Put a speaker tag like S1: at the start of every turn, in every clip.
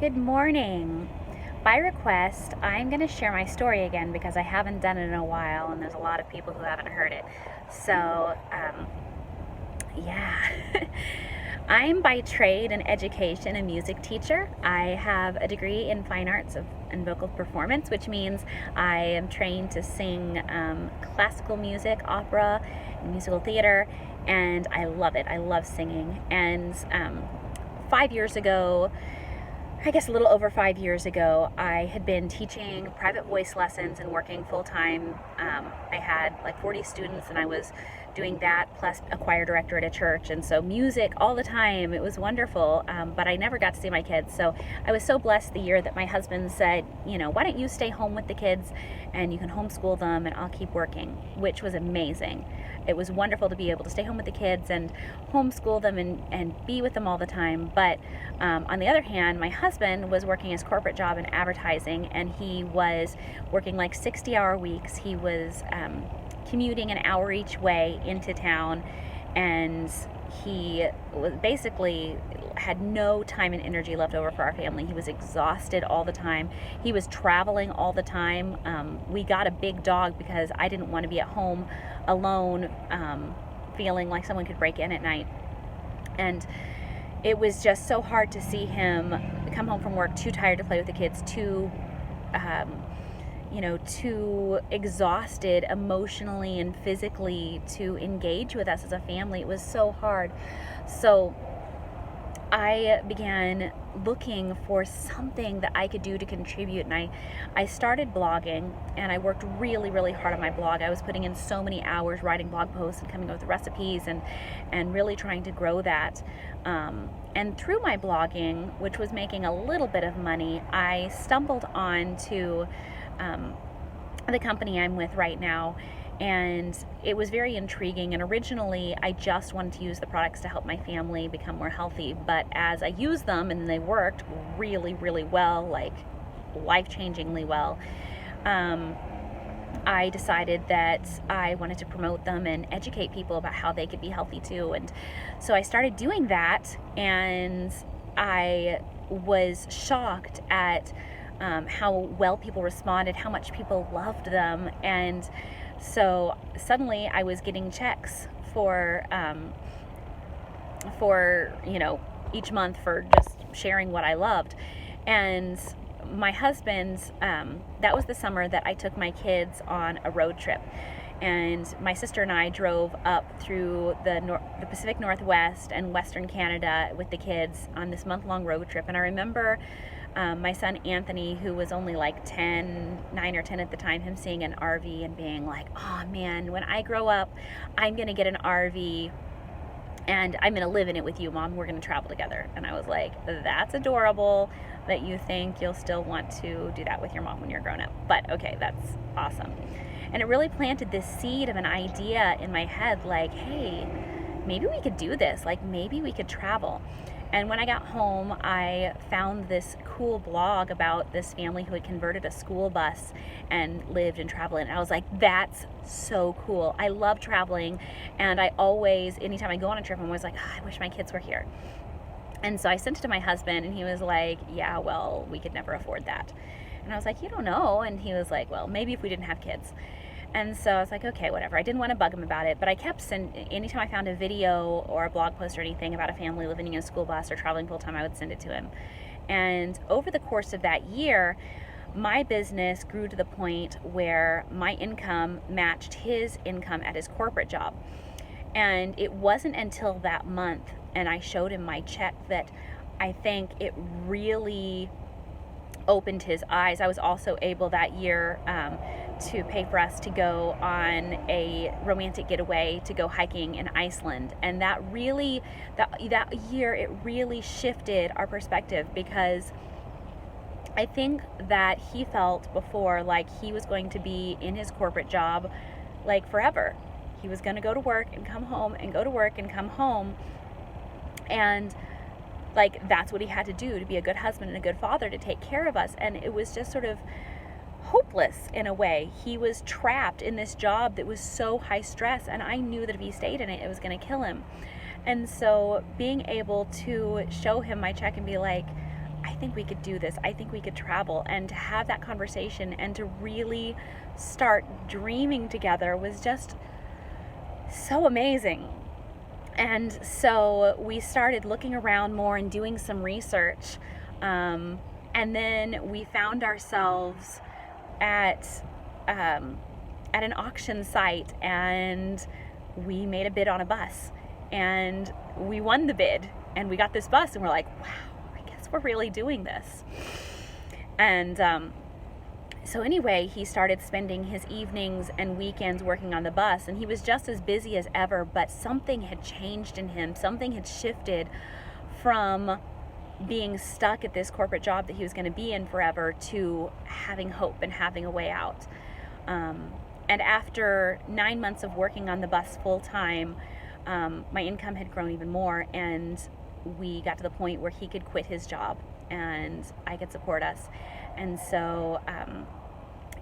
S1: Good morning. By request, I'm going to share my story again because I haven't done it in a while and there's a lot of people who haven't heard it. So, yeah. I'm by trade and education a music teacher. I have a degree in fine arts and vocal performance, which means I am trained to sing classical music, opera, musical theater, and I love it. I love singing. And 5 years ago, I guess a little over 5 years ago, I had been teaching private voice lessons and working full time. I had like 40 students, and I was doing that plus a choir director at a church. And so, music all the time. It was wonderful, but I never got to see my kids. So, I was so blessed the year that my husband said, why don't you stay home with the kids and you can homeschool them and I'll keep working, which was amazing. It was wonderful to be able to stay home with the kids and homeschool them and be with them all the time. But on the other hand, my husband was working his corporate job in advertising, and he was working like 60-hour weeks. He was commuting an hour each way into town, and he was basically had no time and energy left over for our family. He was exhausted all the time. He was traveling all the time. We got a big dog because I didn't want to be at home alone, feeling like someone could break in at night. And it was just so hard to see him come home from work too tired to play with the kids, too exhausted emotionally and physically to engage with us as a family. It was so hard. So I began looking for something that I could do to contribute, and I started blogging, and I worked really, really hard on my blog. I was putting in so many hours writing blog posts and coming up with recipes and really trying to grow that. And through my blogging, which was making a little bit of money, I stumbled onto the company I'm with right now, and it was very intriguing. And originally I just wanted to use the products to help my family become more healthy, but as I used them and they worked really, really well, like life-changingly well, I decided that I wanted to promote them and educate people about how they could be healthy too. And so I started doing that, and I was shocked at how well people responded, how much people loved them. And so suddenly I was getting checks for each month for just sharing what I loved. And my husband, that was the summer that I took my kids on a road trip. And my sister and I drove up through the Pacific Northwest and Western Canada with the kids on this month-long road trip. And I remember my son Anthony, who was only like 9 or 10 at the time, him seeing an RV and being like, oh man, when I grow up, I'm going to get an RV and I'm going to live in it with you, Mom. We're going to travel together. And I was like, that's adorable that you think you'll still want to do that with your mom when you're grown up. But okay, that's awesome. And it really planted this seed of an idea in my head, like, hey, maybe we could do this. Like, maybe we could travel. And when I got home, I found this cool blog about this family who had converted a school bus and lived and traveled. And I was like, that's so cool. I love traveling. And I always, anytime I go on a trip, I'm always like, I wish my kids were here. And so I sent it to my husband, and he was like, yeah, well, we could never afford that. And I was like, you don't know. And he was like, well, maybe if we didn't have kids. And so I was like, okay, whatever. I didn't want to bug him about it, but I kept anytime I found a video or a blog post or anything about a family living in a school bus or traveling full time, I would send it to him. And over the course of that year, my business grew to the point where my income matched his income at his corporate job. And it wasn't until that month, and I showed him my check, that I think it really opened his eyes. I was also able that year to pay for us to go on a romantic getaway to go hiking in Iceland. And that year, it really shifted our perspective, because I think that he felt before like he was going to be in his corporate job like forever. He was going to go to work and come home and go to work and come home. And like, that's what he had to do to be a good husband and a good father, to take care of us. And it was just sort of hopeless in a way. He was trapped in this job that was so high stress, and I knew that if he stayed in it, it was going to kill him. And so being able to show him my check and be like, I think we could do this. I think we could travel. And to have that conversation and to really start dreaming together was just so amazing. And so we started looking around more and doing some research. And then we found ourselves at an auction site, and we made a bid on a bus, and we won the bid, and we got this bus, and we're like, wow, I guess we're really doing this. And so anyway, he started spending his evenings and weekends working on the bus, and he was just as busy as ever, but something had changed in him. Something had shifted from being stuck at this corporate job that he was going to be in forever to having hope and having a way out. And after 9 months of working on the bus full time, my income had grown even more, and we got to the point where he could quit his job and I could support us. And so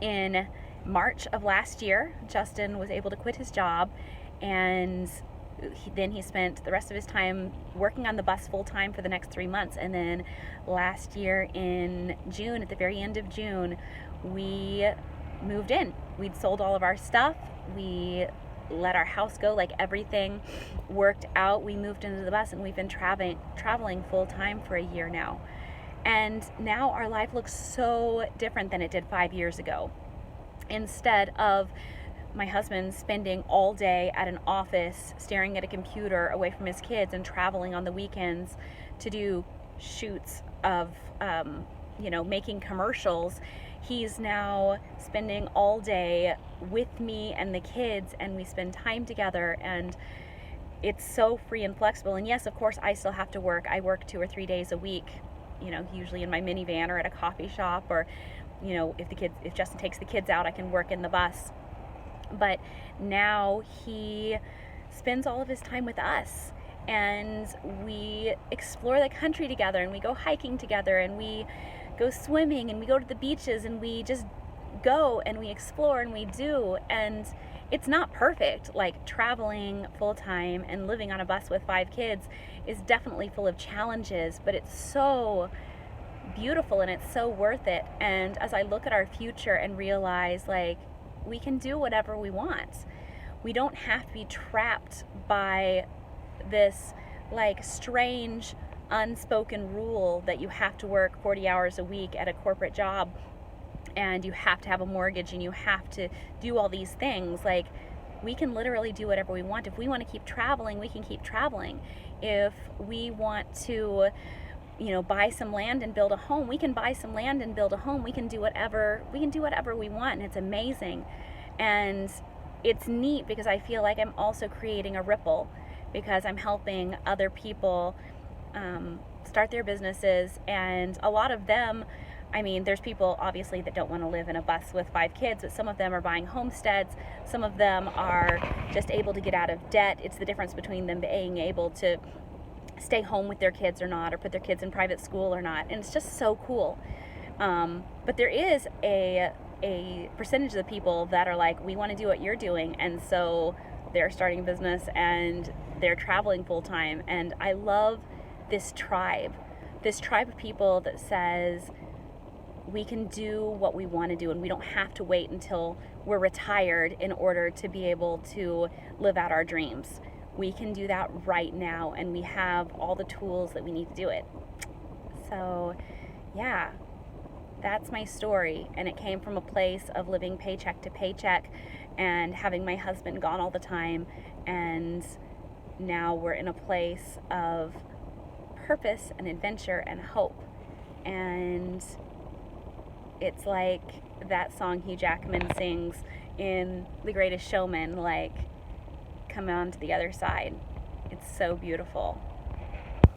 S1: in March of last year, Justin was able to quit his job, and then he spent the rest of his time working on the bus full time for the next 3 months. And then last year in June, at the very end of June, we moved in. We'd sold all of our stuff. We let our house go, like everything worked out. We moved into the bus, and we've been traveling full time for a year now. And now our life looks so different than it did 5 years ago. Instead of my husband spending all day at an office staring at a computer away from his kids and traveling on the weekends to do shoots of making commercials, he's now spending all day with me and the kids, and we spend time together, and it's so free and flexible. And yes, of course, I still have to work. I work 2 or 3 days a week, usually in my minivan or at a coffee shop, or if Justin takes the kids out, I can work in the bus. But now he spends all of his time with us, and we explore the country together, and we go hiking together, and we go swimming, and we go to the beaches, and we just go and we explore and we do. And it's not perfect. Like, traveling full time and living on a bus with 5 kids is definitely full of challenges, but it's so beautiful and it's so worth it. And as I look at our future and realize, like, we can do whatever we want. We don't have to be trapped by this like strange unspoken rule that you have to work 40 hours a week at a corporate job, and you have to have a mortgage, and you have to do all these things. Like, we can literally do whatever we want. If we want to keep traveling, we can keep traveling. If we want to buy some land and build a home, we can buy some land and build a home. We can do whatever we want, and it's amazing. And it's neat because I feel like I'm also creating a ripple, because I'm helping other people start their businesses. And a lot of them, there's people obviously that don't want to live in a bus with 5 kids, but some of them are buying homesteads. Some of them are just able to get out of debt. It's the difference between them being able to stay home with their kids or not, or put their kids in private school or not. And it's just so cool. But there is a percentage of the people that are like, we want to do what you're doing. And so they're starting a business and they're traveling full time. And I love this tribe of people that says, we can do what we want to do, and we don't have to wait until we're retired in order to be able to live out our dreams. We can do that right now, and we have all the tools that we need to do it. So, yeah, that's my story. And it came from a place of living paycheck to paycheck and having my husband gone all the time. And now we're in a place of purpose and adventure and hope. And it's like that song Hugh Jackman sings in The Greatest Showman, like, come on to the other side. It's so beautiful.